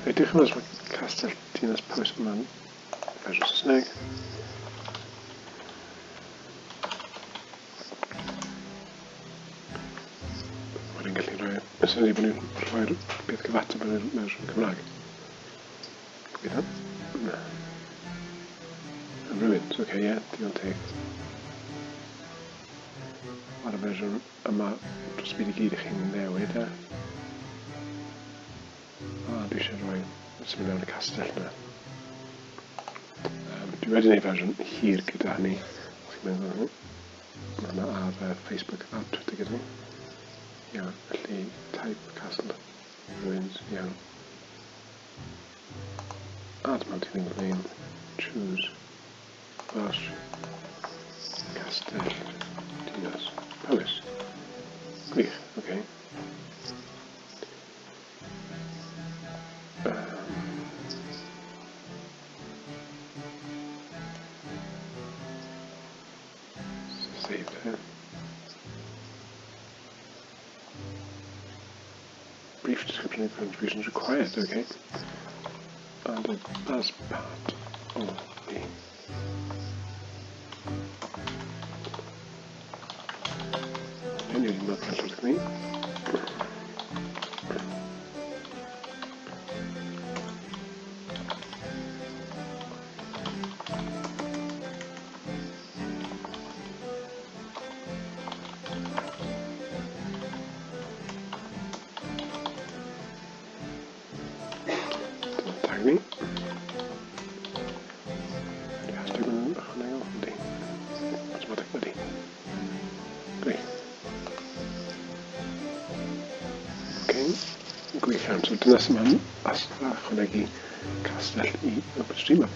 Edrych yn os mae Castell Dinas Powys yma'n fersiwn Saesneg. Mae'n gallu rhoi, ysyn ni bod ni'n rhoi'r beth cyfateb yn y fersiwn Cymraeg. Gobeithio. Na. Rwy'n, oce, ie, digon teg. Ar y fersiwn yma, dros byd I gyd I chi'n newid, e. Dwi eisiau rhoi symud mewn y castell yna. Dwi wedi gwneud fersiwn hir gyda hynny. Chi'n meddwl, mae yna ar Facebook a Twitter gyda ni. Iawn, felly type castle ruins, iawn. Add multilingual name, choose, Welsh, Castell Dinas Powys. Gwych, oce. Save there. Brief description of contributions required, okay. Added as part of the using multilingual technique. Tag me. Hashtag yn ychwanegol, yndi. Automatic ydi. Gwych. Gwych iawn, so dyna sy'n ma'n ychwanegu castell I OpenStreetMap.